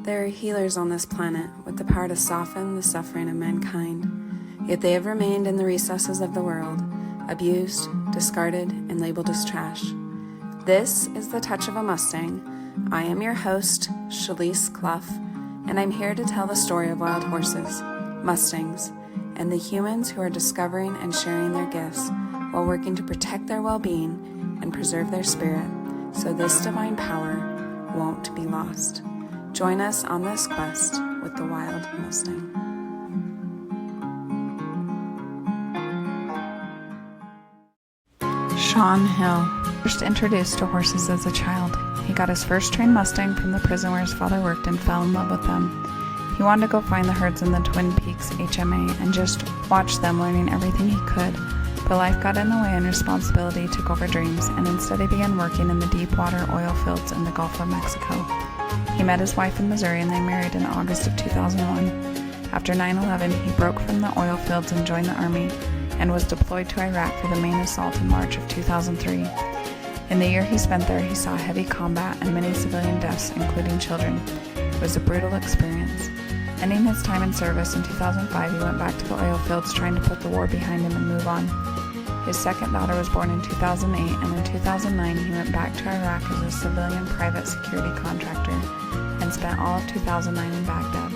There are healers on this planet with the power to soften the suffering of mankind, yet they have remained in the recesses of the world, abused, discarded, and labeled as trash. This is The Touch of a Mustang. I am your host, Shalise Clough, and I'm here to tell the story of wild horses, Mustangs, and the humans who are discovering and sharing their gifts while working to protect their well-being and preserve their spirit, so this divine power won't be lost. Join us on this quest with the wild Mustang. Sean Hill. First introduced to horses as a child. He got his first trained Mustang from the prison where his father worked and fell in love with them. He wanted to go find the herds in the Twin Peaks HMA and just watch them, learning everything he could. But life got in the way and responsibility took over dreams, and instead he began working in the deep water oil fields in the Gulf of Mexico. He met his wife in Missouri and they married in August of 2001. After 9/11, he broke from the oil fields and joined the Army and was deployed to Iraq for the main assault in March of 2003. In the year he spent there, he saw heavy combat and many civilian deaths, including children. It was a brutal experience. Ending his time in service in 2005, he went back to the oil fields trying to put the war behind him and move on. His second daughter was born in 2008, and in 2009 he went back to Iraq as a civilian private security contractor and spent all of 2009 in Baghdad.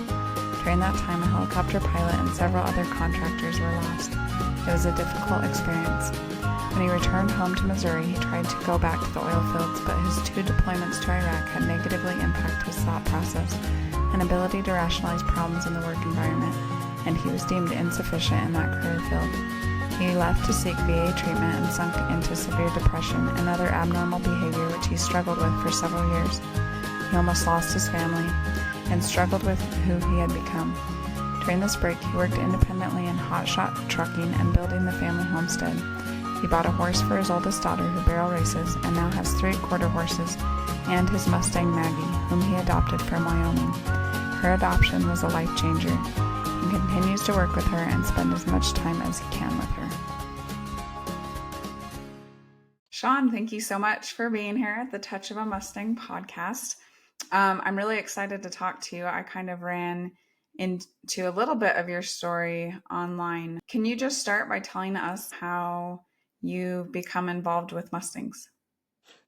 During that time, a helicopter pilot and several other contractors were lost. It was a difficult experience. When he returned home to Missouri, he tried to go back to the oil fields, but his 2 deployments to Iraq had negatively impacted his thought process and ability to rationalize problems in the work environment, and he was deemed insufficient in that career field. He left to seek VA treatment and sunk into severe depression and other abnormal behavior which he struggled with for several years. He almost lost his family and struggled with who he had become. During this break, he worked independently in hotshot trucking and building the family homestead. He bought a horse for his oldest daughter who barrel races and now has 3 quarter horses and his Mustang Maggie, whom he adopted from Wyoming. Her adoption was a life changer. He continues to work with her and spend as much time as he can with her. Sean, thank you so much for being here at the Touch of a Mustang podcast. I'm really excited to talk to you. I kind of ran into a little bit of your story online. Can you just start by telling us how you become involved with Mustangs?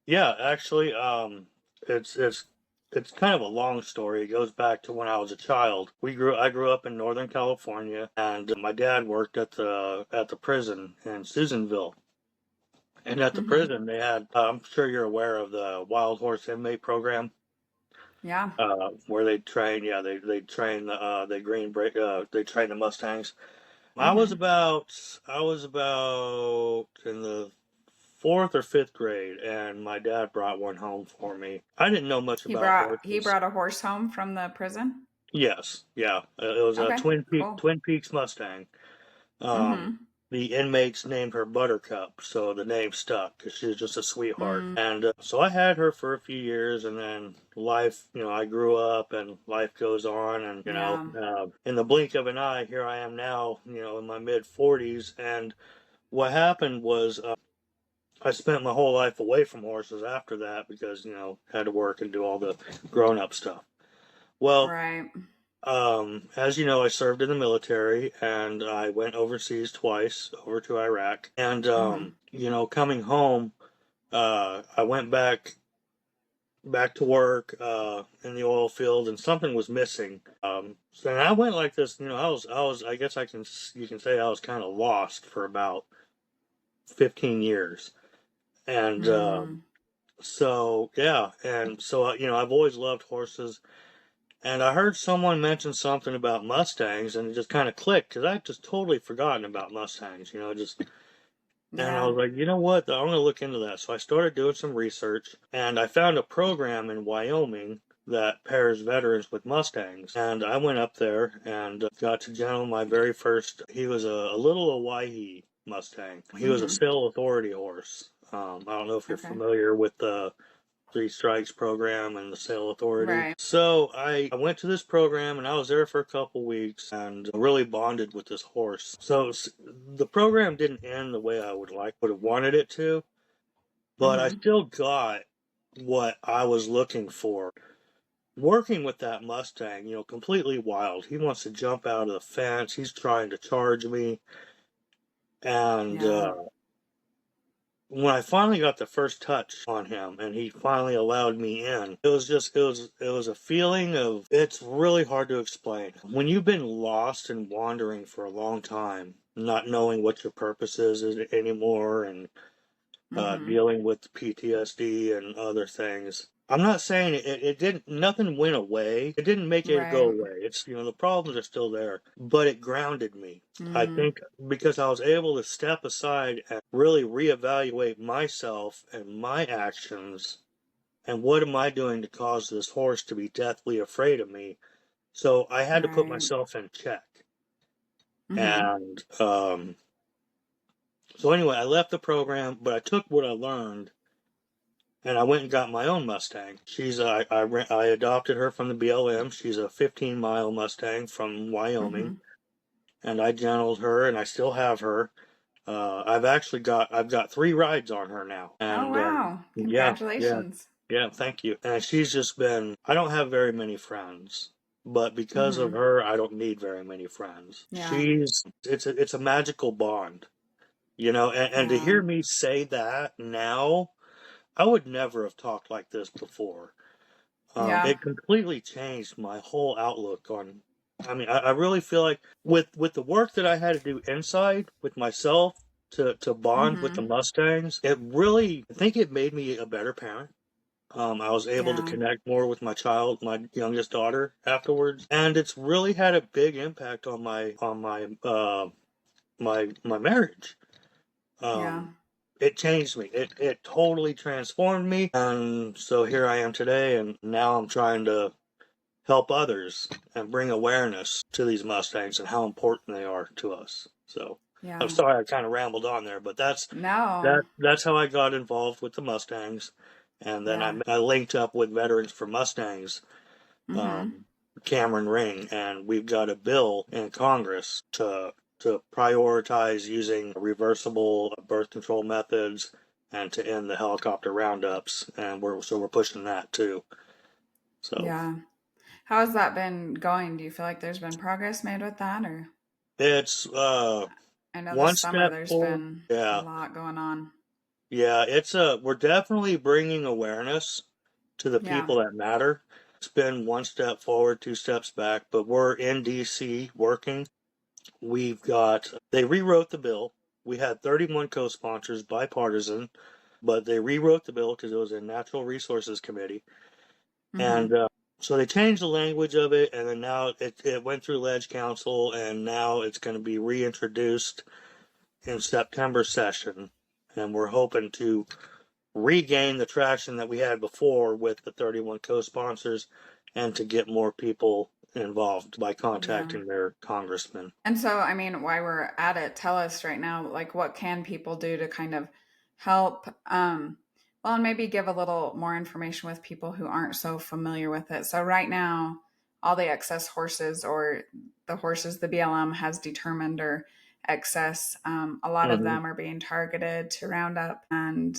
Yeah, actually, it's kind of a long story. It goes back to when I was a child. I grew up in Northern California, and my dad worked at the prison in Susanville. And at the prison, they had, I'm sure you're aware of the Wild Horse Inmate Program. Yeah. Where they train, they train they train the Mustangs. I was about in the 4th or 5th grade, and my dad brought one home for me. I didn't know much about horses. He brought a horse home from the prison? Yes, yeah. It was a Twin Peaks Mustang. The inmates named her Buttercup, so the name stuck because she was just a sweetheart. And so I had her for a few years, and then life, I grew up, and life goes on, and in the blink of an eye, here I am now, in my mid-40s, and what happened was I spent my whole life away from horses after that because, had to work and do all the grown-up stuff. Well, right. As you know, I served in the military, and I went overseas twice, over to Iraq. And, coming home, I went back to work in the oil field, and something was missing. So I went like this, I guess you can say I was kind of lost for about 15 years. And I've always loved horses. And I heard someone mention something about Mustangs, and it just kind of clicked because I'd just totally forgotten about Mustangs, And I was like, you know what? I'm going to look into that. So I started doing some research, and I found a program in Wyoming that pairs veterans with Mustangs. And I went up there and got to general my very first. He was a little Hawaii Mustang. He was a sale authority horse. I don't know if you're familiar with the 3 Strikes program and the sale authority. Right. So I went to this program, and I was there for a couple weeks and really bonded with this horse. So the program didn't end the way I would have wanted it to, but I still got what I was looking for. working with that Mustang, completely wild. He wants to jump out of the fence. He's trying to charge me. And Yeah. when I finally got the first touch on him and he finally allowed me in, it was a feeling of, it's really hard to explain. When you've been lost and wandering for a long time, not knowing what your purpose is anymore, and Mm-hmm. dealing with PTSD and other things. I'm not saying it didn't, nothing went away. It didn't make it go Right. away. It's, the problems are still there, but it grounded me. I Mm. think because I was able to step aside and really reevaluate myself and my actions and what am I doing to cause this horse to be deathly afraid of me. So I had to put Right. myself in check. Mm-hmm. And so anyway, I left the program, but I took what I learned and I went and got my own Mustang. I adopted her from the BLM. She's a 15-mile Mustang from Mm-hmm. Wyoming, and I gentled her, and I still have her. I've got 3 rides on her now, Oh, and wow. yeah, yeah, Congratulations. yeah. Thank you. And she's just been. I don't have very many friends, but because of Mm-hmm. her, I don't need very many friends. Yeah. It's a magical bond, and to Yeah. hear me say that now, I would never have talked like this before. Yeah. It completely changed my whole outlook on. I mean, I really feel like with the work that I had to do inside with myself to bond with the Mm-hmm. Mustangs, it really, I think it made me a better parent. I was able to Yeah. connect more with my child, my youngest daughter, afterwards, and it's really had a big impact on my marriage. Yeah. Um, it changed me. It totally transformed me, and so here I am today, and now I'm trying to help others and bring awareness to these Mustangs and how important they are to us. So I'm Yeah. sorry I kind of rambled on there, but No. that's how I got involved with the Mustangs, and then Yeah. I linked up with Veterans for Mustangs, Mm-hmm. um, Cameron Ring, and we've got a bill in Congress to prioritize using reversible birth control methods and to end the helicopter roundups, and we're pushing that too. So Yeah. How has that been going? Do you feel like there's been progress made with that, or it's I know this one summer step there's forward. been a Yeah, lot going on. yeah. We're definitely bringing awareness to the Yeah. people that matter. It's been one step forward, 2 steps back, but we're in DC working. They rewrote the bill. We had 31 co-sponsors, bipartisan, but they rewrote the bill because it was in Natural Resources Committee. Mm-hmm. And so they changed the language of it, and then now it went through Ledge Council, and now it's going to be reintroduced in September session. And we're hoping to regain the traction that we had before with the 31 co-sponsors and to get more people involved by Yeah. contacting their congressmen. And so, I mean, while we're at it, tell us right now, like, what can people do to kind of help? Well, and maybe give a little more information with people who aren't so familiar with it. So, right now, all the excess horses or the horses the BLM has determined are excess, a lot of Mm-hmm. them are being targeted to round up and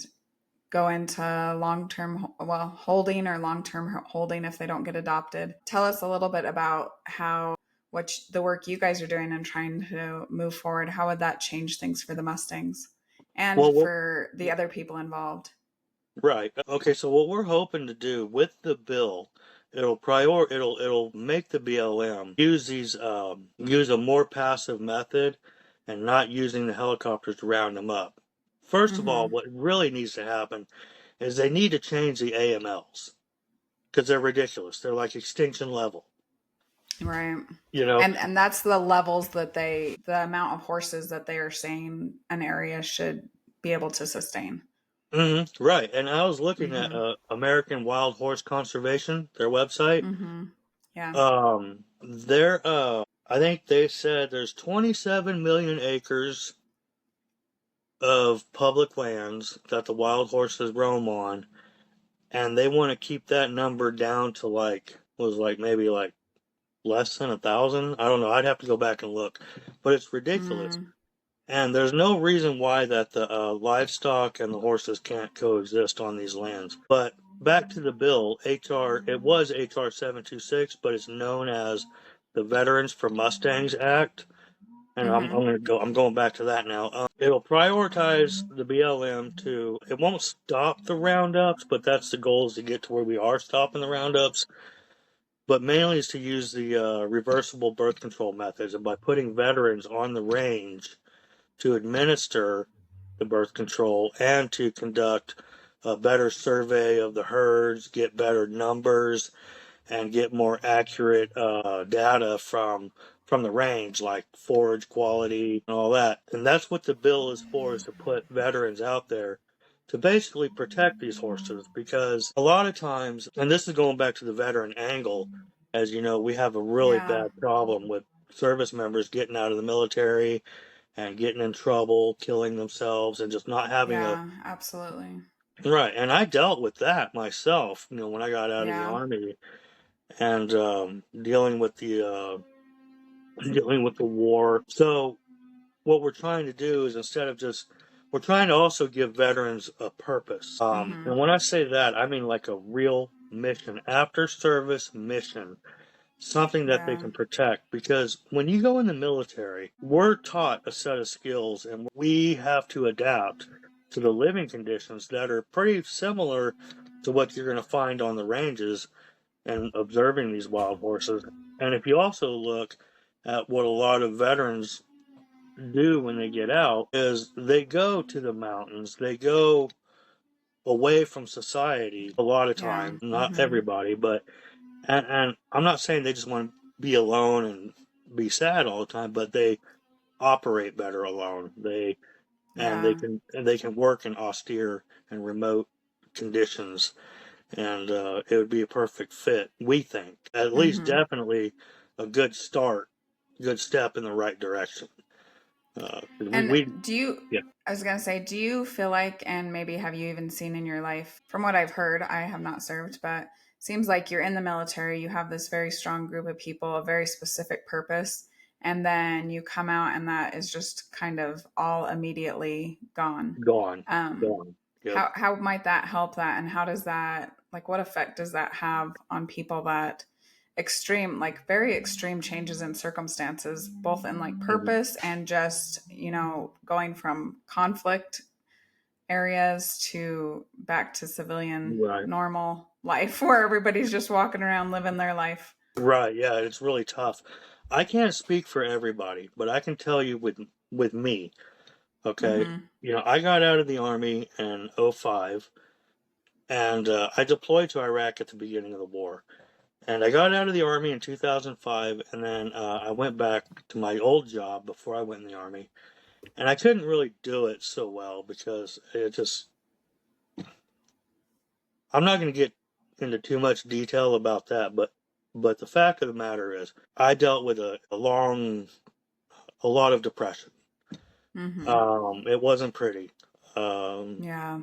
go into long term, well, holding or long term holding if they don't get adopted. Tell us a little bit about the work you guys are doing and trying to move forward. How would that change things for the Mustangs and Well, for the other people involved? right. Okay, so what we're hoping to do with the bill, it'll make the BLM use a more passive method and not using the helicopters to round them up. First of all, Mm-hmm. what really needs to happen is they need to change the AMLs because they're ridiculous. They're like extinction level. Right. You know, And that's the levels that the amount of horses that they are saying an area should be able to sustain. right. And I was looking at Mm-hmm. American Wild Horse Conservation, their website. Mm-hmm. Yeah. I think they said there's 27 million acres of public lands that the wild horses roam on, and they want to keep that number down to maybe like less than 1,000. I don't know. I'd have to go back and look, but it's ridiculous. Mm. And there's no reason why that the livestock and the horses can't coexist on these lands. But back to the bill, it was HR 726, but it's known as the Veterans for Mustangs Act. And Mm-hmm. I'm going back to that now. It'll prioritize the BLM it won't stop the roundups, but that's the goal, is to get to where we are stopping the roundups. But mainly is to use the reversible birth control methods. And by putting veterans on the range to administer the birth control and to conduct a better survey of the herds, get better numbers, and get more accurate data from the range, like forage quality and all that. And that's what the bill is for, is to put veterans out there to basically protect these horses. Because a lot of times, and this is going back to the veteran angle, as you know, we have a really Yeah. bad problem with service members getting out of the military and getting in trouble, killing themselves, and just not having a Yeah, absolutely. right. And I dealt with that myself, when I got out of the Yeah. army, and dealing with the war. So what we're trying to do is, we're trying to also give veterans a purpose. Mm-hmm. And when I say that, I mean like a real mission, after service mission, something that they Yeah. can protect. Because when you go in the military, we're taught a set of skills, and we have to adapt to the living conditions that are pretty similar to what you're going to find on the ranges and observing these wild horses. And if you also look at what a lot of veterans do when they get out, is they go to the mountains, they go away from society a lot of Yeah. times, not Mm-hmm. everybody, but and I'm not saying they just want to be alone and be sad all the time, but they operate better alone. Yeah. They can work in austere and remote conditions, and it would be a perfect fit. We think, at least, Mm-hmm. definitely a good start, good step in the right direction. And We do you, yeah, I was going to say, do you feel like, and maybe have you even seen in your life, from what I've heard, I have not served, but seems like you're in the military, you have this very strong group of people, a very specific purpose, and then you come out and that is just kind of all immediately gone. gone, Um, gone. Yep. how might that help that, and how does that, like, what effect does that have on people that extreme, like very extreme changes in circumstances, both in like Mhm. purpose and just, going from conflict areas to back to civilian Right, normal life where everybody's just walking around living their life? right. Yeah, it's really tough. I can't speak for everybody, but I can tell you with me. Okay, Mm-hmm. I got out of the army in '05, and I deployed to Iraq at the beginning of the war. And I got out of the army in 2005, and then I went back to my old job before I went in the army. And I couldn't really do it so well because I'm not going to get into too much detail about that, but the fact of the matter is, I dealt with a lot of depression. Mm-hmm. It wasn't pretty. Um, Yeah.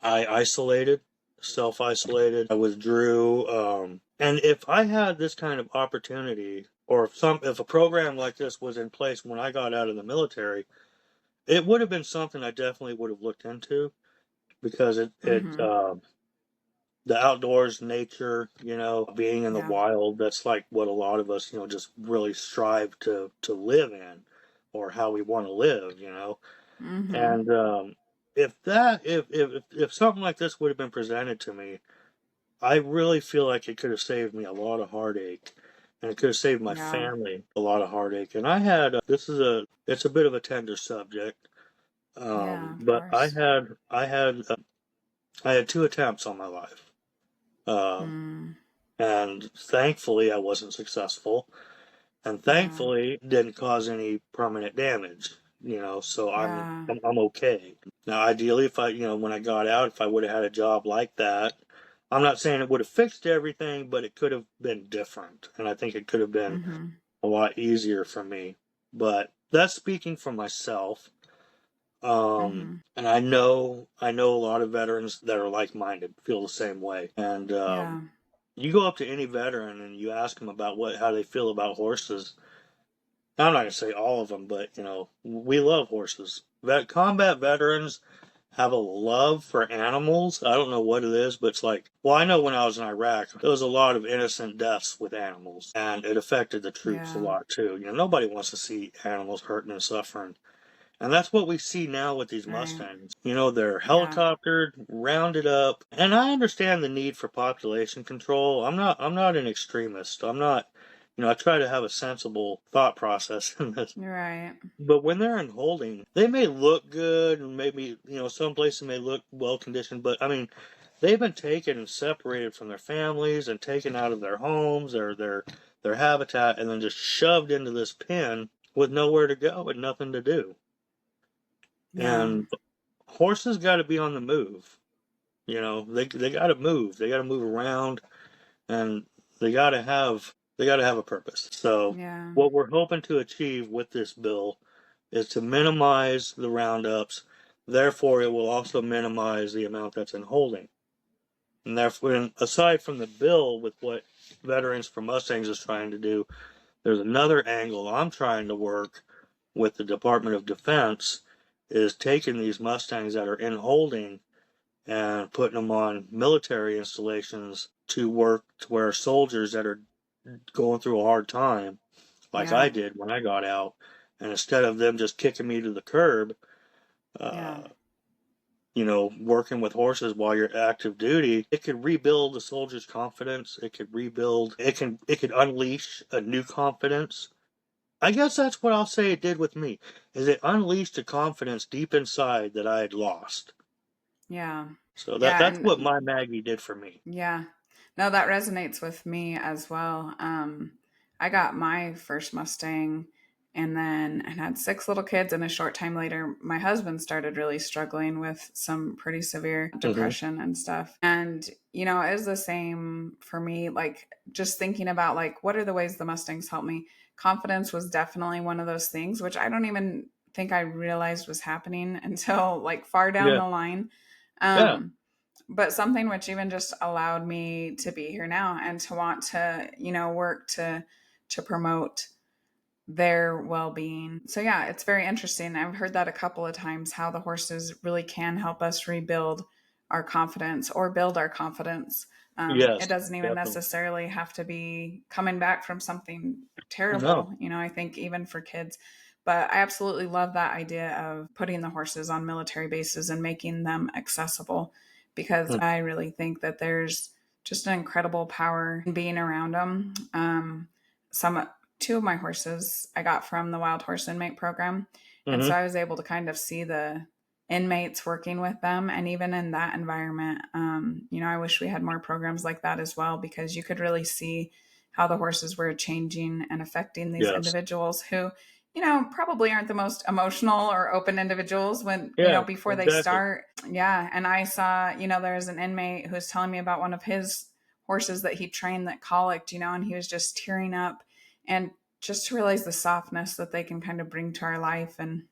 I self isolated. I withdrew. And if I had this kind of opportunity, or if a program like this was in place when I got out of the military, it would have been something I definitely would have looked into, because Mm-hmm. the outdoors, nature, being in the Yeah. wild, that's like what a lot of us, just really strive to live in, or how we want to live. Mm-hmm. And if something like this would have been presented to me, I really feel like it could have saved me a lot of heartache, and it could have saved my Yeah. family a lot of heartache. And I had it's a bit of a tender subject, Yeah, of but course. I had two attempts on my life, um, Mm. and thankfully I wasn't successful, and Yeah. thankfully didn't cause any permanent damage. So Yeah. I'm okay. Now, ideally, if when I got out, if I would have had a job like that, I'm not saying it would have fixed everything, but it could have been different, and I think it could have been Mm-hmm. a lot easier for me. But that's speaking for myself. Mm-hmm. And I know a lot of veterans that are like-minded, feel the same way. And Yeah. you go up to any veteran and you ask them about how they feel about horses. I'm not gonna say all of them, but we love horses. Combat veterans have a love for animals. I don't know what it is, but it's like, well, I know when I was in Iraq, there was a lot of innocent deaths with animals, and it affected the troops a Yeah. lot too. Nobody wants to see animals hurting and suffering. And that's what we see now with these Right. Mustangs. They're Yeah. helicoptered, rounded up, and I understand the need for population control. I'm not an extremist. I'm not, I try to have a sensible thought process in this. Right. But when they're in holding, they may look good, and maybe, some places may look well conditioned, but I mean, they've been taken and separated from their families and taken out of their homes or their habitat and then just shoved into this pen with nowhere to go and nothing to do. Yeah. And horses got to be on the move. They got to move. They got to move around, and they got to have a purpose. So Yeah. what we're hoping to achieve with this bill is to minimize the roundups. Therefore, it will also minimize the amount that's in holding. And therefore, and aside from the bill, with what Veterans for Mustangs is trying to do, there's another angle I'm trying to work with the Department of Defense, is taking these Mustangs that are in holding and putting them on military installations to work to where soldiers that are going through a hard time, like Yeah. I did when I got out, and instead of them just kicking me to the curb, Yeah. uh, working with horses while you're active duty, it could rebuild the soldier's confidence. It could unleash a new confidence. I guess that's what I'll say it did with me, is it unleashed a confidence deep inside that I had lost. Yeah. So Yeah. that's what And my Maggie did for me. yeah. No, that resonates with me as well. I got my first Mustang and had six little kids. And a short time later, my husband started really struggling with some pretty severe Hmm. depression and stuff. And, it was the same for me. Like, just thinking about, like, what are the ways the Mustangs help me? Confidence was definitely one of those things, which I don't even think I realized was happening until like far down Yeah, the line. yeah. Um, but something which even just allowed me to be here now and to want to work to promote their well-being. So yeah, it's very interesting. I've heard that a couple of times, how the horses really can help us rebuild our confidence or build our confidence. It Yes, doesn't even definitely. necessarily have to be coming back from something No. terrible, I think even for kids. But I absolutely love that idea of putting the horses on military bases and making them accessible, because Mm. I really think that there's just an incredible power in being around them. Some Two of my horses I got from the Wild Horse Inmate Program. And so Hmm. I was able to kind of see the inmates working with them. And even in that environment, I wish we had more programs like that as well, because you could really see how the horses were changing and affecting these Yes. individuals who, probably aren't the most emotional or open individuals when, Yeah, before they exactly. start. Yeah. And I saw, there's an inmate who was telling me about one of his horses that he trained that colicked, and he was just tearing up. And just to realize the softness that they can kind of bring to our life and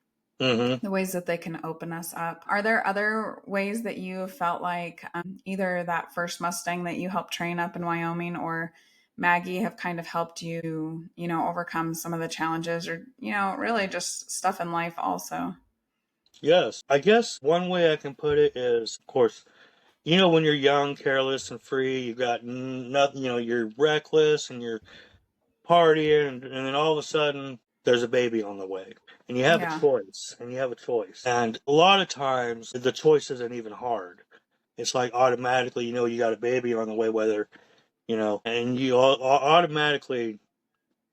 Hmm. the ways that they can open us up. Are there other ways that you felt like either that first Mustang that you helped train up in Wyoming or Maggie have kind of helped you, overcome some of the challenges, or, really just stuff in life also? Yes. I guess one way I can put it is, of course, when you're young, careless, and free, you got nothing, you're reckless and you're partying, and then all of a sudden there's a baby on the way. And you have a Yeah. choice, and you have a choice. And a lot of times the choice isn't even hard. It's like automatically, you got a baby on the way, whether, and you automatically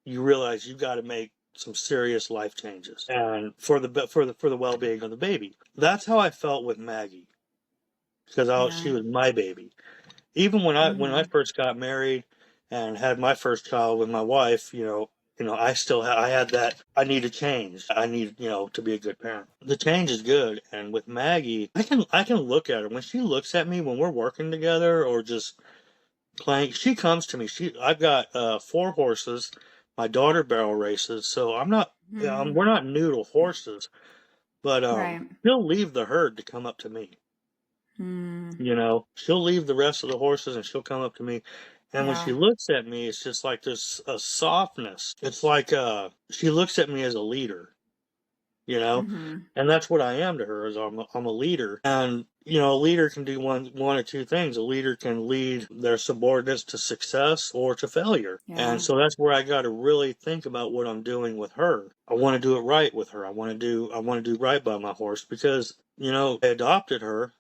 you realize you got to make some serious life changes and for the well-being of the baby. That's how I felt with Maggie, because Yeah. she was my baby. Even when I Mm-hmm. first got married and had my first child with my wife, I still I had that, I need to change. I need, to be a good parent. The change is good. And with Maggie, I can look at her when she looks at me when we're working together or just playing. She comes to me. I've got 4 horses. My daughter barrel races, so I'm not. Mm-hmm. We're not new to horses, but Right. she'll leave the herd to come up to me. Mm. She'll leave the rest of the horses and she'll come up to me. And when she Yeah. looks at me, it's just like there's a softness. It's like she looks at me as a leader. you know, Mm-hmm. and that's what I am to her. Is I'm a leader, and you know, a leader can do one or two things. A leader can lead their subordinates to success or to failure, and Yeah. so that's where I got to really think about what I'm doing with her. I want to do it right with her. I want to do right by my horse because you know I adopted her,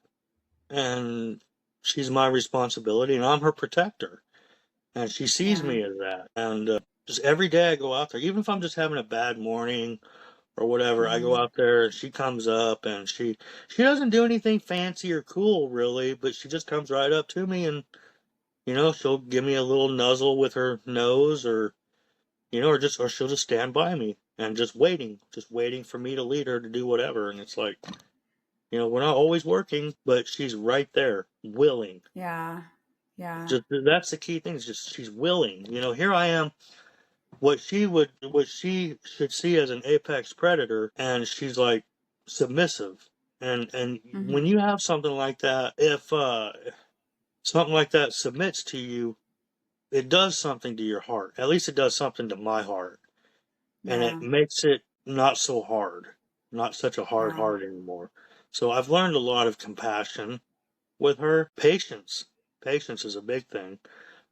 and she's my responsibility, and I'm her protector, and she sees Yeah. me as that, and just every day I go out there, even if I'm just having a bad morning or whatever. I go Mm-hmm. out there and she comes up and she doesn't do anything fancy or cool really, but she just comes right up to me and you know, she'll give me a little nuzzle with her nose or you know, or she'll just stand by me and just waiting for me to lead her to do whatever. And it's like, you know, we're not always working, but she's right there, willing. Yeah. Yeah. Just that's the key thing, is just she's willing. You know, here I am what she should see as an apex predator, and she's like submissive. And when Mm-hmm. you have something like that, if something like that submits to you, it does something to your heart. At least it does something to my heart, and it Yeah. makes it not so hard, not such a hard Yeah. heart anymore. So I've learned a lot of compassion with her. Patience is a big thing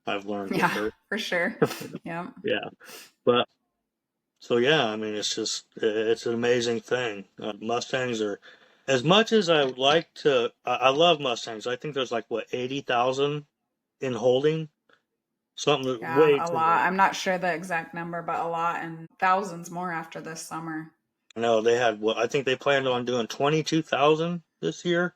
I've learned with Yeah, her. for sure. Yeah. Yeah, but so yeah, I mean, it's an amazing thing. Mustangs are, as much as I would like to. I love Mustangs. I think there's like what 80,000 in holding, something Yeah, way a too lot. many. I'm not sure the exact number, but a lot and thousands more after this summer. No, they had what I think they planned on doing 22,000 this year.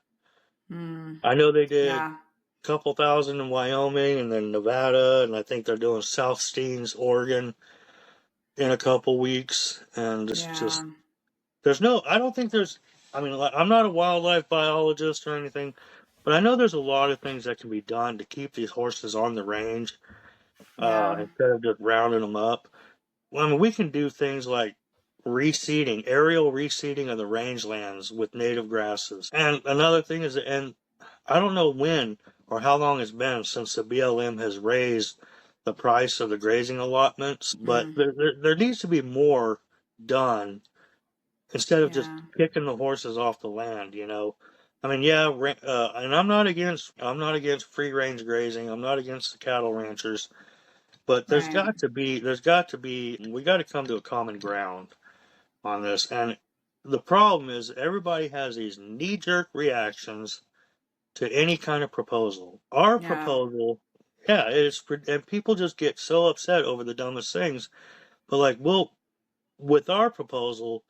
Mm, I know they did yeah. a couple thousand in Wyoming and then Nevada, and I think they're doing South Steens, Oregon in a couple weeks, and it's Yeah. just there's no, I don't think there's, I mean, like, I'm not a wildlife biologist or anything, but I know there's a lot of things that can be done to keep these horses on the range Yeah. instead of just rounding them up. Well, I mean, we can do things like reseeding, aerial reseeding of the rangelands with native grasses. And another thing is, and I don't know when or how long it's been since the BLM has raised the price of the grazing allotments, but Mm, there needs to be more done instead of just yeah. kicking the horses off the land, you know. I mean, yeah, and I'm not against free range grazing. I'm not against the cattle ranchers, but Right. we got to come to a common ground on this. And the problem is everybody has these knee jerk reactions to any kind of proposal. Our Yeah. proposal, yeah, and people just get so upset over the dumbest things. But like, well, with our proposal,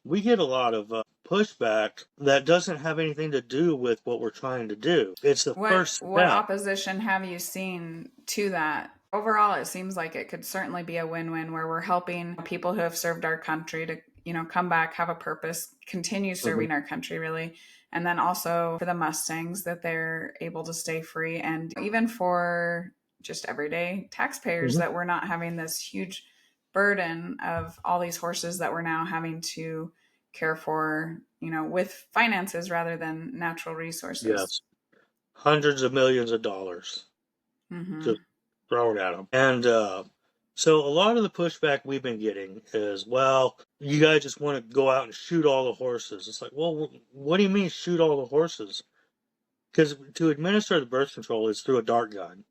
we get a lot of pushback that doesn't have anything to do with what we're trying to do. It's the first What step. opposition have you seen to that? Overall, it seems like it could certainly be a win-win where we're helping people who have served our country to, come back, have a purpose, continue Hmm. serving our country really. And then also for the Mustangs that they're able to stay free, and even for just everyday taxpayers Hmm. that we're not having this huge burden of all these horses that we're now having to care for, with finances rather than natural resources. Yes, hundreds of millions of dollars Mm-hmm. just thrown at them. And so a lot of the pushback we've been getting is, well, you guys just want to go out and shoot all the horses. It's like, well, what do you mean shoot all the horses? Because to administer the birth control is through a dart gun.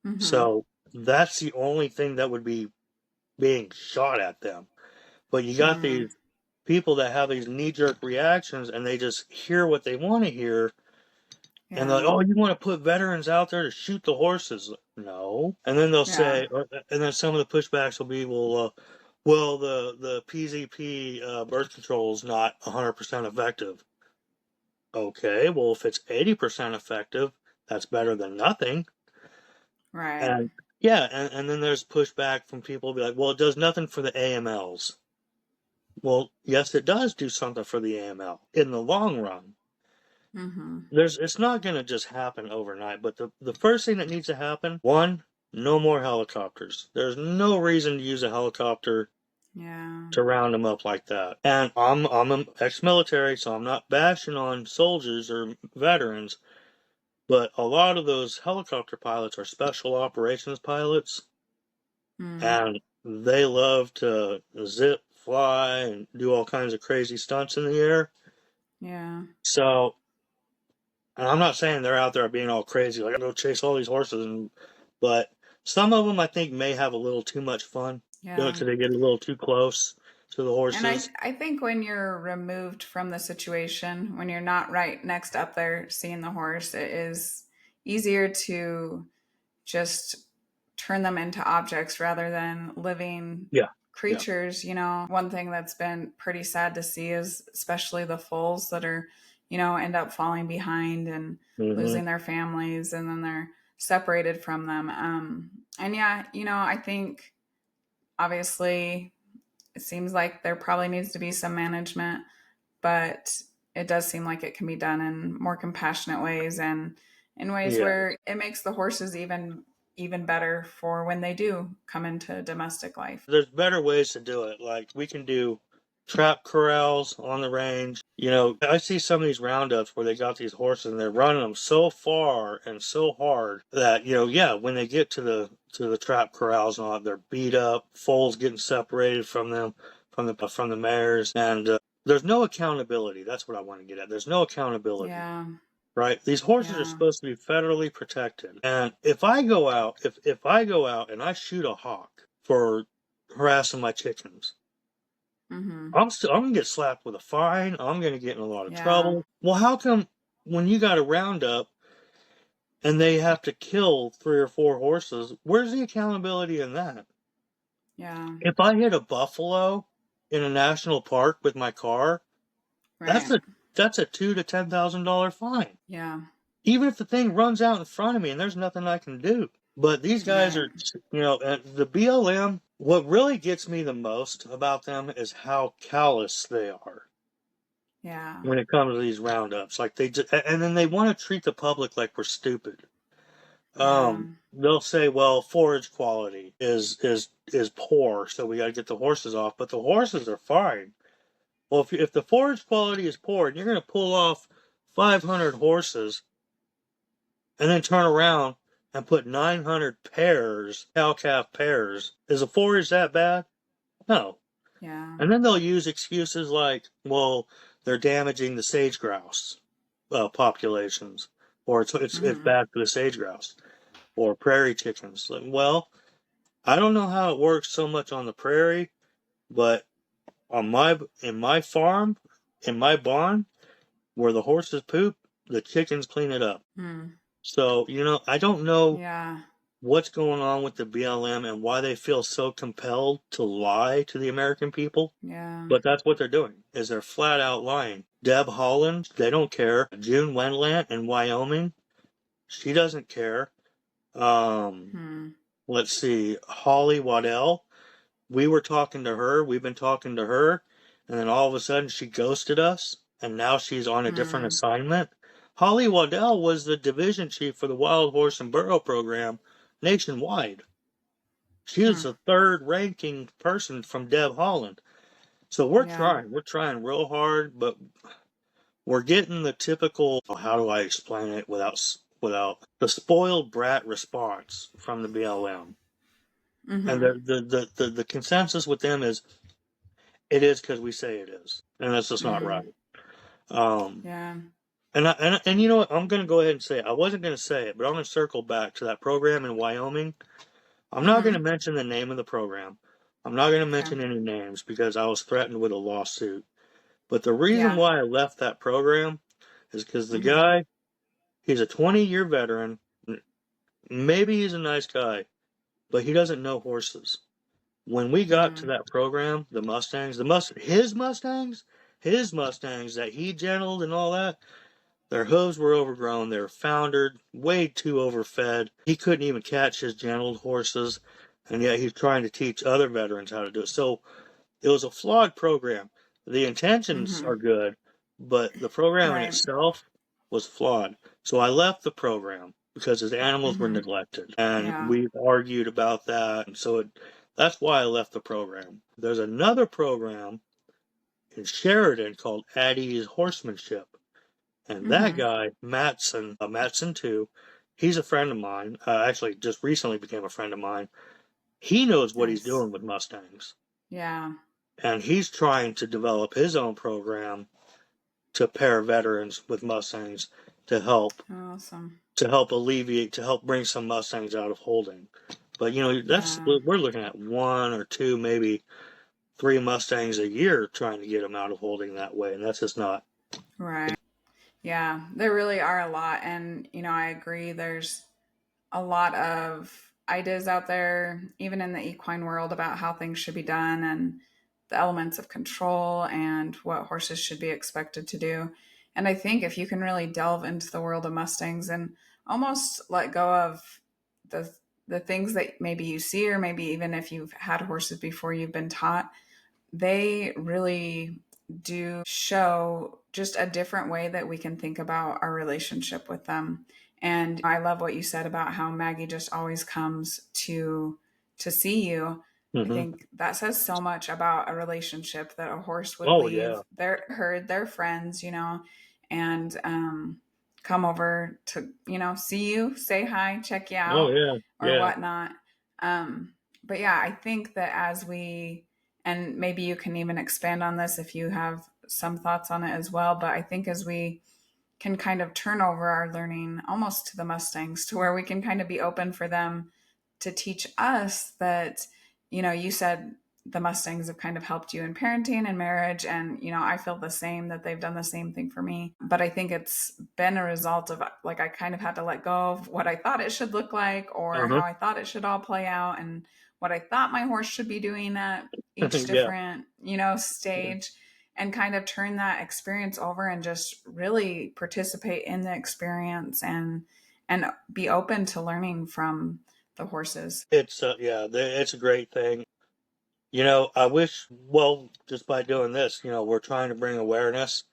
Mm-hmm. So that's the only thing that would be being shot at them. But you got Mm. these people that have these knee jerk reactions and they just hear what they want to hear. And they're like, Yeah. oh, you want to put veterans out there to shoot the horses? No. And then they'll Yeah. say, and then some of the pushbacks will be, well, the PZP birth control is not 100% effective. Okay, well, if it's 80% effective, that's better than nothing. Right. And yeah, and then there's pushback from people be like, well, it does nothing for the AMLs. Well, yes, it does do something for the AML in the long run. Mm-hmm. It's not going to just happen overnight, but the first thing that needs to happen, one, no more helicopters. There's no reason to use a helicopter Yeah. to round them up like that. And I'm an ex-military, so I'm not bashing on soldiers or veterans, but a lot of those helicopter pilots are special operations pilots, Mm. and they love to zip fly and do all kinds of crazy stunts in the air. Yeah. So, and I'm not saying they're out there being all crazy, like, I'm going to chase all these horses, but some of them I think may have a little too much fun. Yeah. Because they get a little too close to the And horses. I think when you're removed from the situation, when you're not right next up there seeing the horse, it is easier to just turn them into objects rather than living Yeah. Yeah. creatures. One thing that's been pretty sad to see is especially the foals that are, end up falling behind and Mm-hmm. losing their families, and then they're separated from them. And yeah, I think obviously it seems like there probably needs to be some management, but it does seem like it can be done in more compassionate ways, and in ways Yeah. where it makes the horses even better for when they do come into domestic life. There's better ways to do it. Like, we can do trap corrals on the range. I see some of these roundups where they got these horses and they're running them so far and so hard that, yeah, when they get to the trap corrals and all that, they're beat up, foals getting separated from them, from the mares, and there's no accountability. That's what I want to get at. There's no accountability. Yeah. Right? These horses are Yeah. supposed to be federally protected. And if I go out, if I go out and I shoot a hawk for harassing my chickens, Mm-hmm. I'm gonna get slapped with a fine. I'm gonna get in a lot of Yeah. trouble. Well, how come when you got a roundup and they have to kill 3 or 4 horses, where's the accountability in that? Yeah. If I hit a buffalo in a national park with my car, that's Right. a $2,000 to $10,000 fine. Yeah. Even if the thing runs out in front of me and there's nothing I can do. But these guys Right. are, the BLM, what really gets me the most about them is how callous they are Yeah. when it comes to these roundups. Like, and then they want to treat the public like we're stupid. Yeah. They'll say, well, forage quality is poor, so we got to get the horses off, but the horses are fine. Well, if the forage quality is poor and you're going to pull off 500 horses and then turn around and put 900 pairs, cow-calf pairs, is the forage that bad? No. Yeah. And then they'll use excuses like, well, they're damaging the sage grouse populations, or it's Mm-hmm. bad for the sage grouse, or prairie chickens. Well, I don't know how it works so much on the prairie, but in my farm, in my barn, where the horses poop, the chickens clean it up. Mm. So, I don't know Yeah. what's going on with the BLM and why they feel so compelled to lie to the American people. Yeah. But that's what they're doing, is they're flat out lying. Deb Holland, they don't care. June Wendlandt in Wyoming, she doesn't care. Hmm. Let's see, Holly Waddell, we've been talking to her, and then all of a sudden she ghosted us, and now she's on a different Hmm. assignment. Holly Waddell was the division chief for the Wild Horse and Burro program nationwide. She was Hmm. the third ranking person from Deb Holland. So we're Yeah. trying. We're trying real hard, but we're getting the typical, how do I explain it without the spoiled brat response from the BLM. And Mm-hmm. the consensus with them is it is because we say it is. And that's just not Mm. right. Um Yeah. and you know what? I'm gonna go ahead and say it. I wasn't gonna say it, but I'm gonna circle back to that program in Wyoming. I'm not going to Mm-hmm. mention the name of the program. I'm not going to Okay. mention any names because I was threatened with a lawsuit. But the reason Yeah. why I left that program is because the Mm-hmm. guy, he's a 20-year veteran. Maybe he's a nice guy, but he doesn't know horses. When we got to Mm. that program, the Mustangs, his Mustangs that he gentled and all that, their hooves were overgrown. They were foundered, way too overfed. He couldn't even catch his gentled horses, and yet he's trying to teach other veterans how to do it. So it was a flawed program. The intentions Mm-hmm. are good, but the program in Right. itself was flawed. So I left the program because his animals were Mm-hmm. neglected, and Yeah. we argued about that. And so that's why I left the program. There's another program in Sheridan called Addie's Horsemanship. And that Mm-hmm. guy, Matson too, he's a friend of mine. Actually, just recently became a friend of mine. He knows what he's Nice. doing with Mustangs. Yeah. and he's trying to develop his own program to pair veterans with Mustangs to help Awesome. alleviate, to help bring some Mustangs out of holding. But that's, Yeah. we're looking at one or two, maybe three Mustangs a year trying to get them out of holding that way, and that's just not. Right. Yeah. There really are a lot. And, I agree. There's a lot of ideas out there, even in the equine world, about how things should be done and the elements of control and what horses should be expected to do. And I think if you can really delve into the world of Mustangs and almost let go of the the things that maybe you see, or maybe even if you've had horses before, you've been taught, they really do show just a different way that we can think about our relationship with them. And I love what you said about how Maggie just always comes to see you. I Hmm. think that says so much about a relationship, that a horse would Oh yeah. leave their herd, their friends, and come over to, see you, say hi, check you Oh out, yeah. or Yeah. whatnot. But yeah, I think that as we, and maybe you can even expand on this if you have some thoughts on it as well, but I think as we can kind of turn over our learning almost to the Mustangs, to where we can kind of be open for them to teach us that, you said the Mustangs have kind of helped you in parenting and marriage. And, I feel the same, that they've done the same thing for me. But I think it's been a result of, like, I kind of had to let go of what I thought it should look like, or Uh-huh. how I thought it should all play out, and what I thought my horse should be doing at each Yeah. different, stage, and kind of turn that experience over and just really participate in the experience, and be open to learning from the horses. It's yeah, it's a great thing. I wish, well, just by doing this, we're trying to bring awareness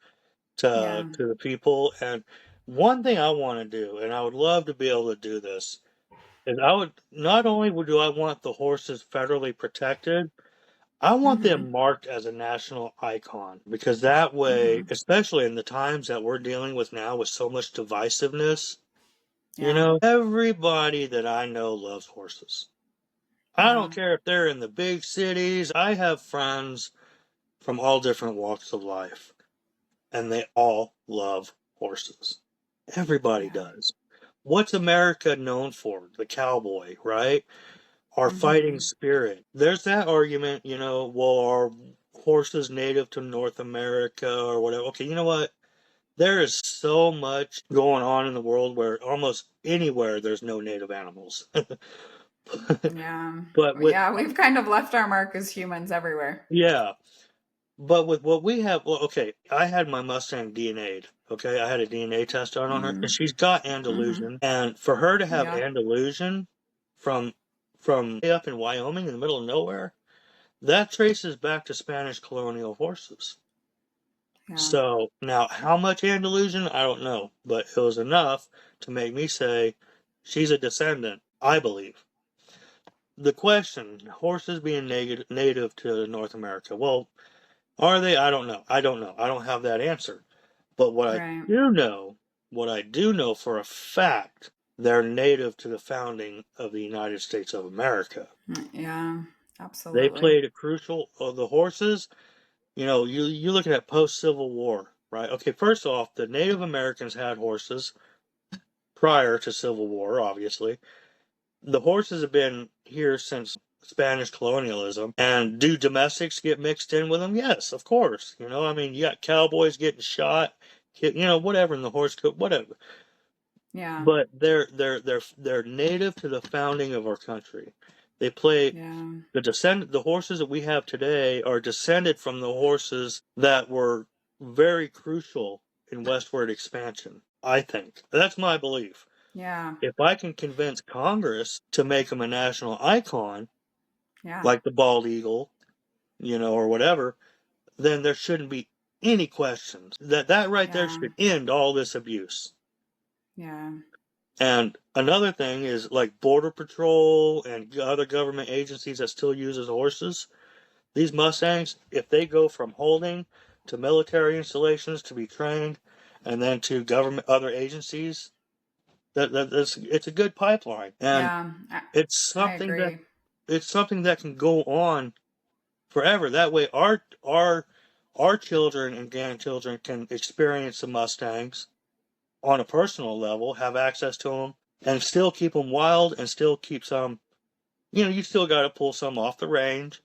Yeah. to the people. And one thing I want to do, and I would love to be able to do this, is I would not only do I want the horses federally protected, I want Mm-hmm. them marked as a national icon, because that way, Mm-hmm. especially in the times that we're dealing with now with so much divisiveness, Yeah. everybody that I know loves horses. I Yeah. don't care if they're in the big cities. I have friends from all different walks of life, and they all love horses. Everybody Yeah. does. What's America known for? The cowboy, right? Our fighting Mm-hmm. spirit. There's that argument, well, are horses native to North America or whatever? Okay, you know what? There is so much going on in the world where almost anywhere there's no native animals. Yeah. But with, Yeah. We've kind of left our mark as humans everywhere. yeah, but with what we have, well, okay, I had my Mustang DNA'd. Okay, I had a DNA test done on her, Mm-hmm. and she's got Mm-hmm. Andalusian. And for her to have Yeah. Andalusian from way up in Wyoming in the middle of nowhere, that traces back to Spanish colonial horses. Yeah. So now, how much Andalusian, I don't know, but it was enough to make me say she's a descendant, I believe. The question, horses being native to North America. Well, are they? I don't know. I don't know. I don't have that answer. But Right. what I do know for a fact, they're native to the founding of the United States of America. Yeah. They Absolutely. played a crucial, the horses, you're looking at post-Civil War, right? Okay, first off, the Native Americans had horses prior to Civil War, obviously. The horses have been here since Spanish colonialism. And do domestics get mixed in with them? Yes, of course. I mean, you got cowboys getting shot, whatever in the horse coat, whatever. Yeah. But they're native to the founding of our country. They play Yeah. the horses that we have today are descended from the horses that were very crucial in westward expansion. I think that's my belief. Yeah. If I can convince Congress to make him a national icon, Yeah. like the bald eagle, or whatever, then there shouldn't be any questions. That right there Yeah. should end all this abuse. Yeah. And another thing is like Border Patrol and other government agencies that still uses horses. These Mustangs, if they go from holding to military installations to be trained, and then to government other agencies, it's a good pipeline. And Yeah. it's I something that agree. can go on forever. That way, our children and grandchildren can experience the Mustangs on a personal level, have access to them, and still keep them wild, and still keep some. You know, you still got to pull some off the range,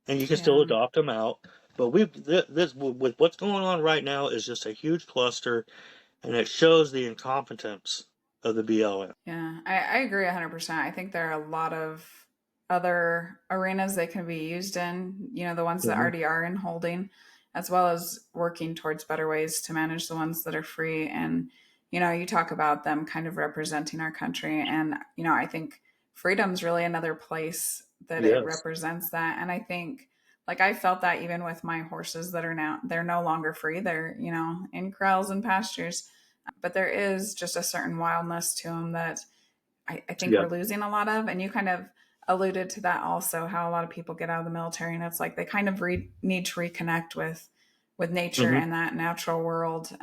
and you can still Yeah. adopt them out. But this with what's going on right now is just a huge cluster, and it shows the incompetence of the BLM. Yeah, I agree 100%. I think there are a lot of other arenas they can be used in, the ones that Hmm. already are in holding, as well as working towards better ways to manage the ones that are free. And, you talk about them kind of representing our country. And, I think freedom's really another place that it Yes. represents that. And I think, like, I felt that even with my horses that are now, they're no longer free. They're, in corrals and pastures, but there is just a certain wildness to them that I think Yeah. we're losing a lot of. And you kind of alluded to that also, how a lot of people get out of the military and it's like they kind of need to reconnect with nature Hmm. and that natural world,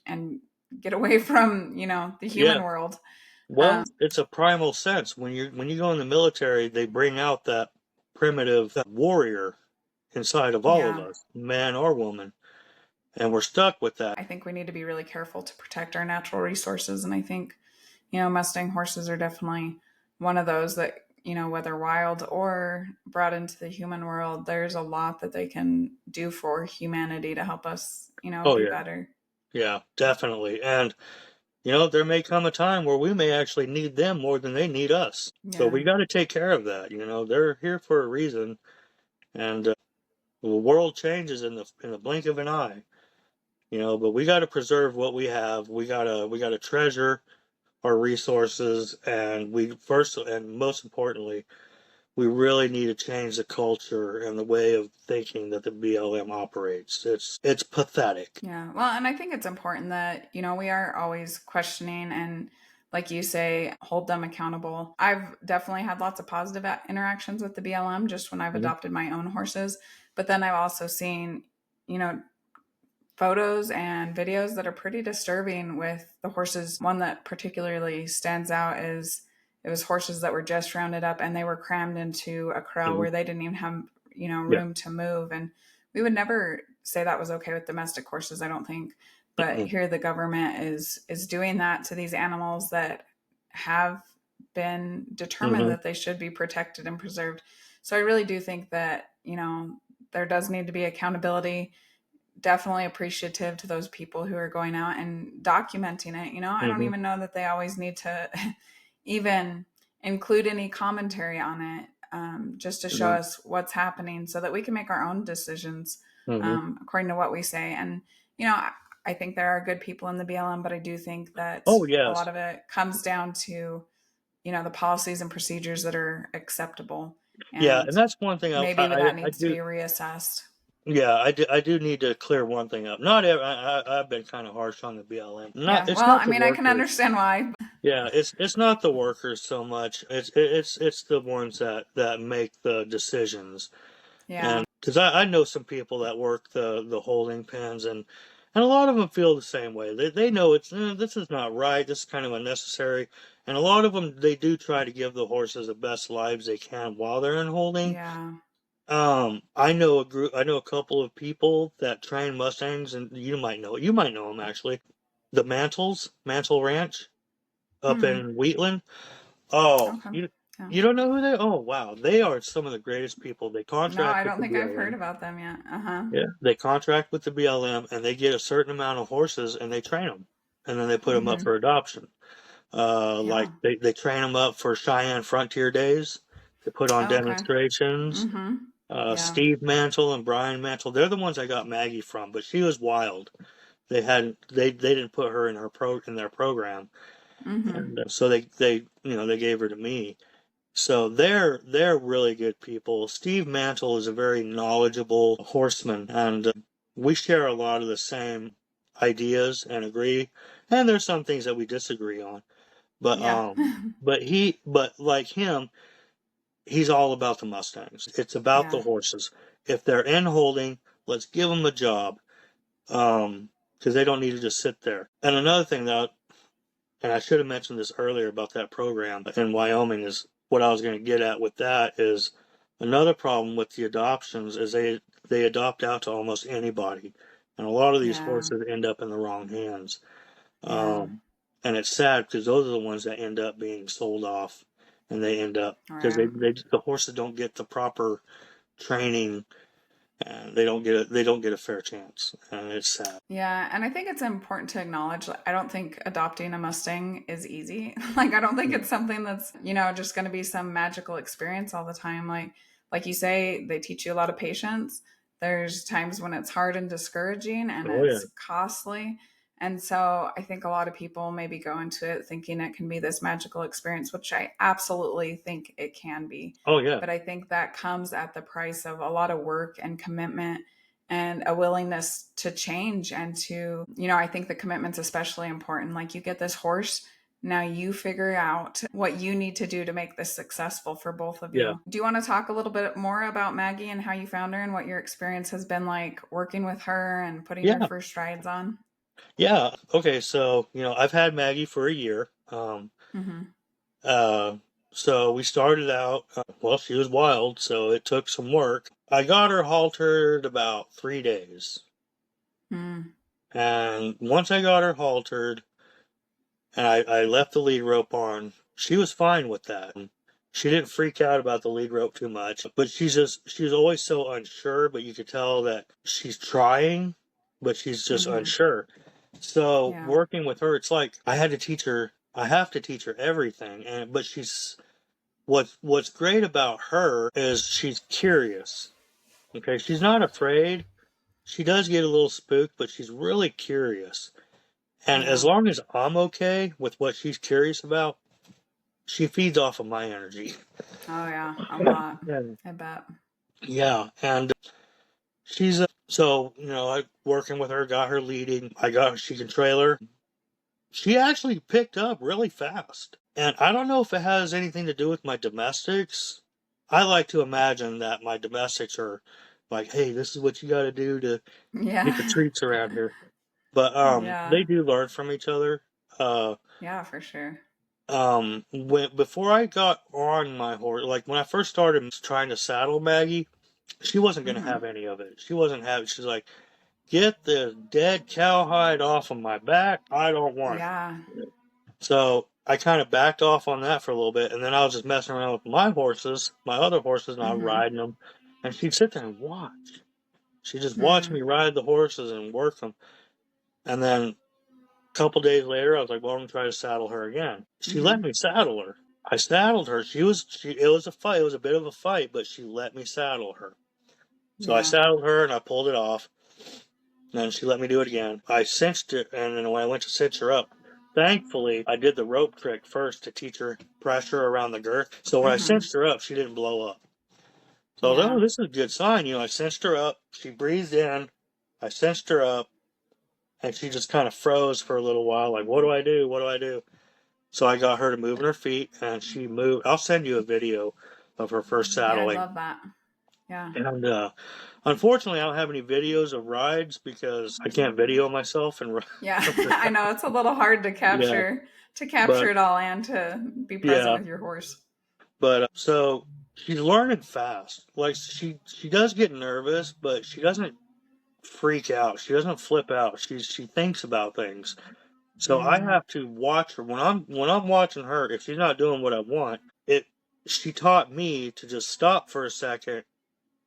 and get away from the Yeah. human world. Well, it's a primal sense. When you go in the military, they bring out that primitive warrior inside of all of Yeah, us, man or woman, and we're stuck with that. I think we need to be really careful to protect our natural resources. And I think, Mustang horses are definitely one of those that, whether wild or brought into the human world, there's a lot that they can do for humanity to help us, Oh be yeah, better. yeah, definitely. And there may come a time where we may actually need them more than they need us. But Yeah. we got to take care of that. They're here for a reason, and the world changes in the blink of an eye. But we got to preserve what we have. We gotta treasure our resources, and we first and most importantly, we really need to change the culture and the way of thinking that the BLM operates. It's pathetic. Yeah. Well, and I think it's important that, we are always questioning and, like you say, hold them accountable. I've definitely had lots of positive interactions with the BLM just when I've Mhm. adopted my own horses. But then I've also seen, you know, photos and videos that are pretty disturbing with the horses. One that particularly stands out is it was horses that were just rounded up and they were crammed into a corral Mhm. where they didn't even have, Yeah. room to move. And we would never say that was okay with domestic horses, I don't think. But Mhm. here the government is doing that to these animals that have been determined Mhm. that they should be protected and preserved. So I really do think that, there does need to be accountability. Definitely appreciative to those people who are going out and documenting it. I don't Mhm. even know that they always need to even include any commentary on it, just to show Mhm. us what's happening so that we can make our own decisions, Mhm. according to what we say. And, I think there are good people in the BLM, but I do think that Oh a lot yes. of it comes down to, the policies and procedures that are acceptable. Yeah, And and that's one thing maybe that I needs to be do. reassessed. Yeah, I do need to clear one thing up. Not every, I've been kind of harsh on the BLM. Not Yeah. It's Well, not I the mean, I can workers. understand why. Yeah, it's not the workers so much. It's the ones that make the decisions. Yeah. And because I know some people that work the holding pens, and a lot of them feel the same way. They know this is not right. This is kind of unnecessary. And a lot of them, they do try to give the horses the best lives they can while they're in holding. Yeah. I know a group. I know a couple of people that train Mustangs, and you might know them actually. The Mantle Ranch up Hmm. in Wheatland. Oh, Okay. Yeah. you don't know who they? Oh, wow, they are some of the greatest people. They No, contract I with don't the think I've heard BLM. about them yet. Uh huh. Yeah, they contract with the BLM, and they get a certain amount of horses, and they train them, and then they put them up Mm-hmm. for adoption. Yeah. Like they train them up for Cheyenne Frontier Days. They put on Oh, okay. demonstrations. Mm-hmm. Yeah. Steve Mantle and Brian Mantle, they're the ones I got Maggie from, but she was wild. They didn't put her in their program, Mm-hmm. and so they gave her to me. So they're really good people. Steve Mantle is a very knowledgeable horseman, and we share a lot of the same ideas and agree. And there's some things that we disagree on, but Yeah. but like him, he's all about the Mustangs. It's about Yeah. the horses. If they're in holding, let's give them a job, because they don't need to just sit there. And another thing that, and I should have mentioned this earlier about that program in Wyoming, is what I was going to get at with that is another problem with the adoptions is they adopt out to almost anybody, and a lot of these Yeah. horses end up in the wrong hands. Yeah. And it's sad because those are the ones that end up being sold off, and they end up because Right. the horses don't get the proper training, and they don't get a fair chance, and it's sad. Yeah, and I think it's important to acknowledge, like, I don't think adopting a Mustang is easy. Like, I don't think it's something that's, just going to be some magical experience all the time. Like you say, they teach you a lot of patience. There's times when it's hard and discouraging and Oh yeah, it's costly. And so I think a lot of people maybe go into it thinking it can be this magical experience, which I absolutely think it can be. oh yeah, But I think that comes at the price of a lot of work and commitment and a willingness to change and to, I think the commitment's especially important. Like, you get this horse, now you figure out what you need to do to make this successful for both of yeah, you. Do you want to talk a little bit more about Maggie and how you found her and what your experience has been like working with her and putting her yeah, first rides on? yeah. Okay, so I've had Maggie for a year. Mm-hmm. Uh, so we started out. Well, she was wild, so it took some work. I got her haltered about 3 days, Mm. and once I got her haltered, and I left the lead rope on, she was fine with that. She didn't freak out about the lead rope too much, but she's always so unsure, but you could tell that she's trying, but she's just Mm-hmm. unsure. So Yeah. working with her, it's like I have to teach her everything, but what's great about her is she's curious. Okay, she's not afraid. She does get a little spooked, but she's really curious. And as Yeah. long as I'm okay with what she's curious about, she feeds off of my energy. Oh, yeah. A lot. And I bet. yeah, and she's so I working with her, got her leading. She can trailer. She actually picked up really fast, and I don't know if it has anything to do with my domestics. I like to imagine that my domestics are like, "Hey, this is what you got to do to get the Yeah. treats around here." But Yeah. they do learn from each other. Uh, Yeah, for sure. when before I got on my horse, like when I first started trying to saddle Maggie, she wasn't gonna Mm-hmm. have any of it. She wasn't having. She's like, "Get the dead cowhide off of my back. I don't want Yeah. it." So I kind of backed off on that for a little bit, and then I was just messing around with my horses, my other horses, and I was Mm-hmm. riding them, and she'd sit there and watch. She just watched Hmm. me ride the horses and work them, and then a couple days later, I was like, "Well, I'm gonna try to saddle her again." She let Mm-hmm. me saddle her. I saddled her. It was a fight. It was a bit of a fight, but she let me saddle her. So I Yeah. saddled her and I pulled it off. And then she let me do it again. I cinched it, and then when I went to cinch her up, thankfully I did the rope trick first to teach her pressure around the girth. So when I Mm-hmm. cinched her up, she didn't blow up. So I was like, Yeah. "Oh, this is a good sign." I cinched her up. She breathed in. I cinched her up, and she just kind of froze for a little while, like, "What do I do? What do I do?" So I got her to move in her feet, and she moved. I'll send you a video of her first Yeah, I'd saddling. love that. Yeah. And unfortunately, I don't have any videos of rides because I can't video myself and Yeah. I know it's a little hard to yeah, capture but it all and to be present yeah, with your horse. but so she's learning fast. Like she does get nervous, but she doesn't freak out. She doesn't flip out. She thinks about things. So I Mm. have to watch her when I'm watching her. If she's not doing what I want, it she taught me to just stop for a second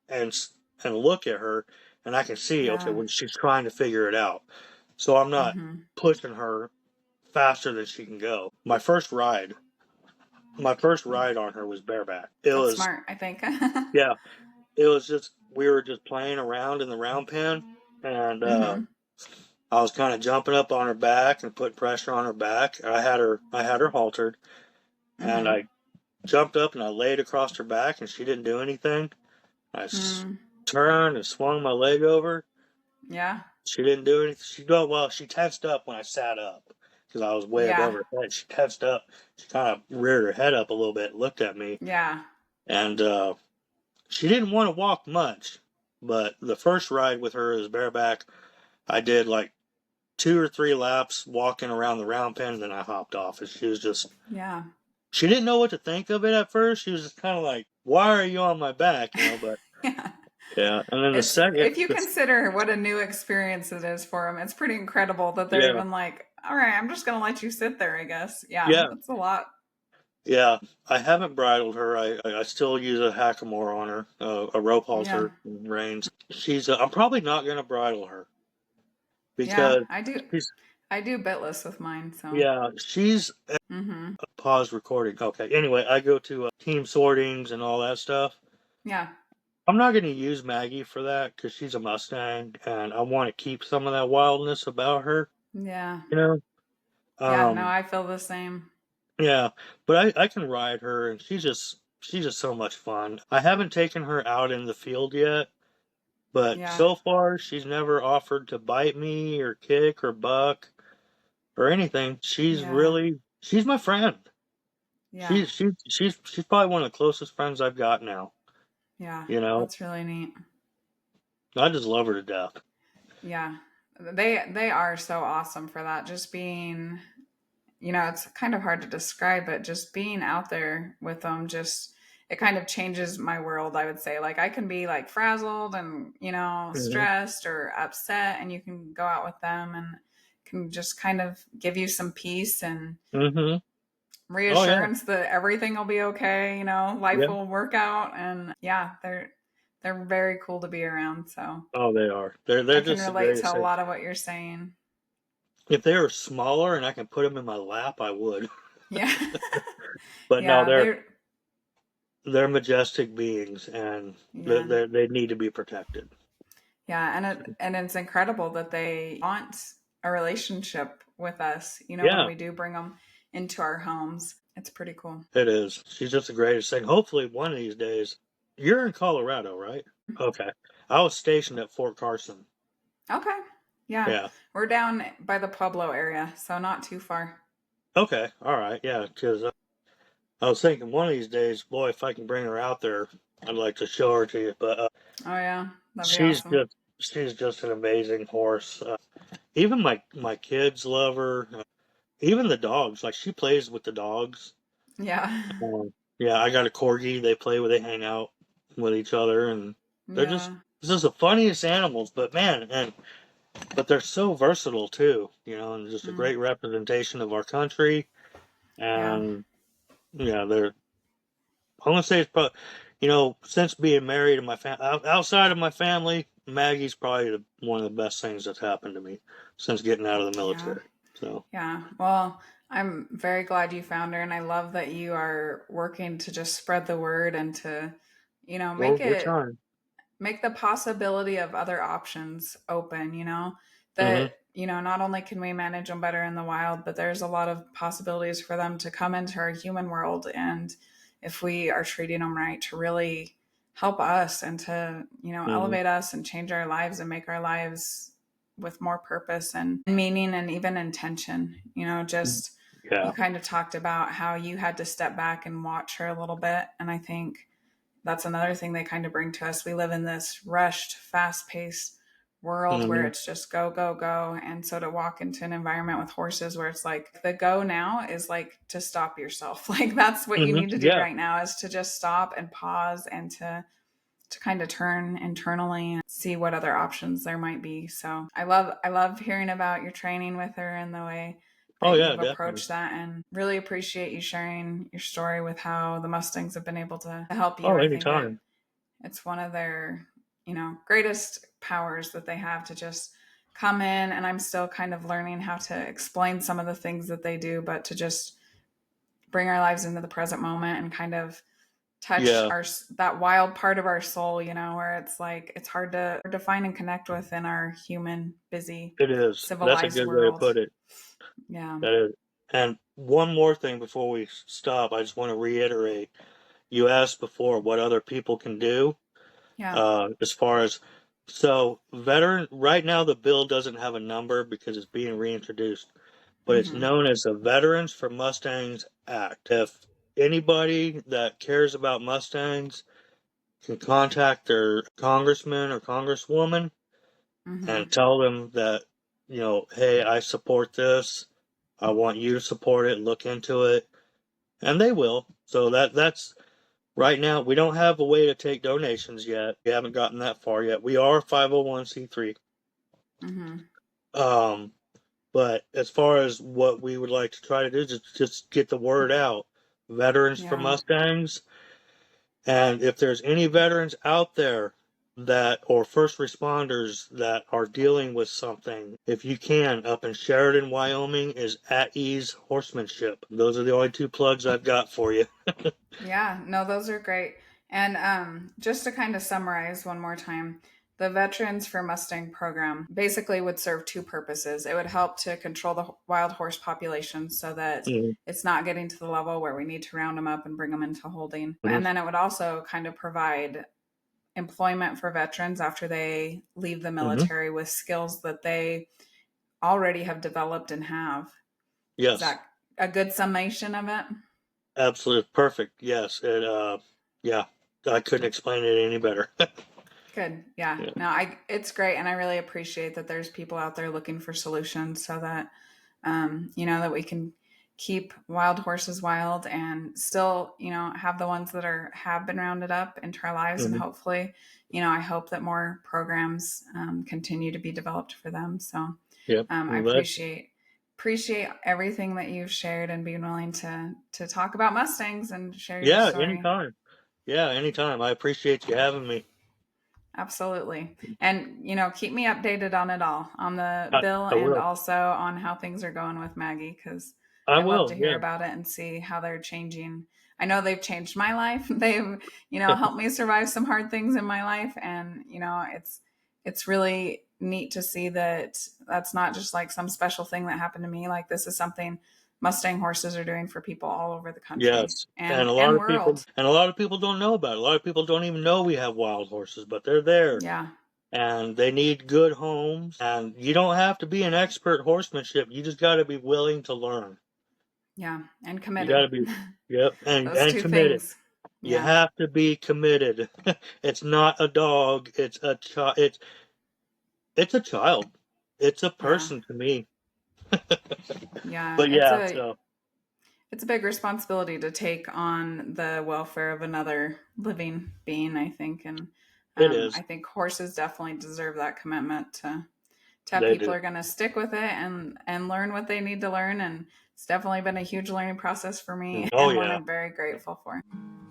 and and look at her, and I can see, okay, Yeah. when she's trying to figure it out. So I'm not Mm-hmm. pushing her faster than she can go. My first ride on her was bareback. It That's was smart, I think. yeah, it was just we were just playing around in the round pen, and Mm-hmm. I was kind of jumping up on her back and putting pressure on her back. I had her haltered, and Mm-hmm. I jumped up and I laid across her back, and she didn't do anything. I Mm. turned and swung my leg over. Yeah. She didn't do anything. She tensed up when I sat up because I was way above Yeah. her head. She tensed up. She kind of reared her head up a little bit, looked at me, Yeah. and she didn't want to walk much. But the first ride with her as bareback, I did like 2 or 3 laps walking around the round pen, and then I hopped off. And she didn't know what to think of it at first. She was just kind of like, why are you on my back? But Yeah. yeah. And then the It's second, if you consider what a new experience it is for them, it's pretty incredible that they're yeah, even like, all right, I'm just gonna let you sit there, I guess. Yeah, yeah, that's a lot. yeah. I haven't bridled her. I still use a hackamore on her, a rope Yeah. halter reins. I'm probably not going to bridle her Yeah, because she's, I do bitless with mine, so yeah, she's mm-hmm. pause recording. Okay. Anyway, I go to team sortings and all that stuff. Yeah. I'm not going to use Maggie for that because she's a Mustang and I want to keep some of that wildness about her, Yeah. you know? Yeah, no, Um, I feel the same. yeah, but I can ride her and she's just so much fun. I haven't taken her out in the field yet, but Yeah. so far she's never offered to bite me or kick or buck or anything. Yeah. She's my friend. Yeah. She's probably one of the closest friends I've got now. Yeah. You know, That's really neat. I just love her to death. Yeah. They are so awesome for that. Just being, it's kind of hard to describe, but just being out there with them just it kind of changes my world, I would say. Like I can be like frazzled and, Hmm. stressed or upset and you can go out with them and can just kind of give you some peace and Hmm. Oh yeah, reassurance that everything will be okay, life yeah. will work out and yeah, they're very cool to be around. So Oh, they are. I They're can just the relate greatest to a thing. lot of what you're saying. If they were smaller and I can put them in my lap, I would. Yeah. But no, Yeah, they're majestic beings, and yeah. they need to be protected. Yeah, and it's incredible that they want a relationship with us, when Yeah, we do bring them into our homes. It's pretty cool. it is. She's just the greatest thing. Hopefully, one of these days. You're in Colorado, right? Okay. I was stationed at Fort Carson. Okay. Yeah. Yeah. We're down by the Pueblo area, so not too far. Okay. All right. Yeah. Because I was thinking one of these days, boy, if I can bring her out there, I'd like to show her to you. But Oh yeah, that'd be she's awesome. just she's just an amazing horse. Even my kids love her. Even the dogs, like she plays with the dogs. Yeah. Yeah, I got a corgi. They play with, they hang out with each other, and they're Yeah. just the funniest animals. But man, but they're so versatile too, and just a Mm, great representation of our country. yeah. And yeah, I'm gonna say it's probably, since being married and outside of my family, Maggie's probably one of the best things that's happened to me since getting out of the Yeah. military. So, Yeah. Well, I'm very glad you found her and I love that you are working to just spread the word and to, well, make we're it trying. make the possibility of other options open, Hmm. that, not only can we manage them better in the wild, but there's a lot of possibilities for them to come into our human world. And if we are treating them right, to really help us and to, Hmm. elevate us and change our lives and make our lives with more purpose and meaning and even intention, just you Yeah. kind of talked about how you had to step back and watch her a little bit. And I think that's another thing they kind of bring to us. We live in this rushed, fast paced world where Hmm. it's just go, go, go. And so to walk into an environment with horses where it's like the go now is like to stop yourself. Like that's what you Hmm. need to do Yeah. right now is to just stop and pause and to kind of turn internally and see what other options there might be. So I love hearing about your training with her and the way Oh that yeah, you've definitely. approached that and really appreciate you sharing your story with how the Mustangs have been able to help you. Oh, I think anytime. it's one of their, greatest powers that they have to just come in and I'm still kind of learning how to explain some of the things that they do, but to just bring our lives into the present moment and kind of touch Yeah, our that wild part of our soul, where it's like it's hard to find and connect with in our human busy it is. That's a civilized good way to world. put it. Yeah. That is. And one more thing before we stop, I just want to reiterate. You asked before what other people can do, Yeah. as far as so veteran. Right now, the bill doesn't have a number because it's being reintroduced, but it's Mm-hmm. known as the Veterans for Mustangs Act. If anybody that cares about Mustangs can contact their congressman or congresswoman Mm-hmm. and tell them that, hey, I support this. I want you to support it, look into it, and they will. So that's Right now, we don't have a way to take donations yet. We haven't gotten that far yet. We are 501c3. Mm-hmm. But as far as what we would like to try to do is just get the word out. Veterans for Yeah. Mustangs. And if there's any veterans out there that, or first responders that are dealing with something, if you can, up in Sheridan, Wyoming is At Ease Horsemanship. Those are the only two plugs I've got for you. Yeah, no, those are great. And just to kind of summarize one more time, the Veterans for Mustang program basically would serve two purposes. It would help to control the wild horse population so that Mhm. it's not getting to the level where we need to round them up and bring them into holding. Mhm. And then it would also kind of provide employment for veterans after they leave the Mhm. military with skills that they already have developed and have. Is Yes, that a good summation of it? absolutely perfect. Yes, yeah, I couldn't explain it any better. Good. Yeah. Yeah. No, it's great. And I really appreciate that there's people out there looking for solutions so that, that we can keep wild horses wild and still, have the ones that have been rounded up into our lives. And Mhm. hopefully, I hope that more programs, continue to be developed for them. So, Yep. I appreciate everything that you've shared and being willing to talk about Mustangs and share your Yeah, story. anytime. Yeah, anytime. I appreciate you having me. Absolutely. And, keep me updated on it all, on the I, bill I and will. also on how things are going with Maggie, because I I love will. to hear Yeah. about it and see how they're changing. I know they've changed my life. They've, helped me survive some hard things in my life. And, it's really neat to see that that's not just like some special thing that happened to me. Like this is something Mustang horses are doing for people all over the country Yes. And and world. a lot of people don't know about it. A lot of people don't even know we have wild horses, but they're there. Yeah. And they need good homes. And you don't have to be an expert horsemanship. You just got to be willing to learn. Yeah. And You got committed. to be, yep, Those and two committed. things. You Yeah. have to be committed. It's not a dog. It's a child. It's a child. It's a Yeah. person to me. Yeah. But yeah, so It's a big responsibility to take on the welfare of another living being, I think. And it I is. think horses definitely deserve that commitment to have They people do. who are going to stick with it and learn what they need to learn. And it's definitely been a huge learning process for me Oh and one yeah. I'm very grateful for.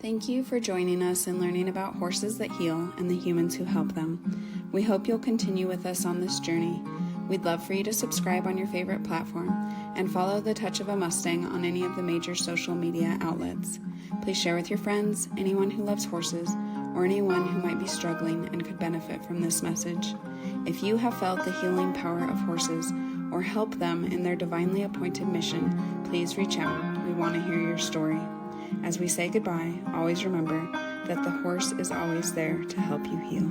Thank you for joining us and learning about horses that heal and the humans who help them. We hope you'll continue with us on this journey. We'd love for you to subscribe on your favorite platform and follow The Touch of a Mustang on any of the major social media outlets. Please share with your friends, anyone who loves horses, or anyone who might be struggling and could benefit from this message. If you have felt the healing power of horses or help them in their divinely appointed mission, please reach out. We want to hear your story. As we say goodbye, always remember that the horse is always there to help you heal.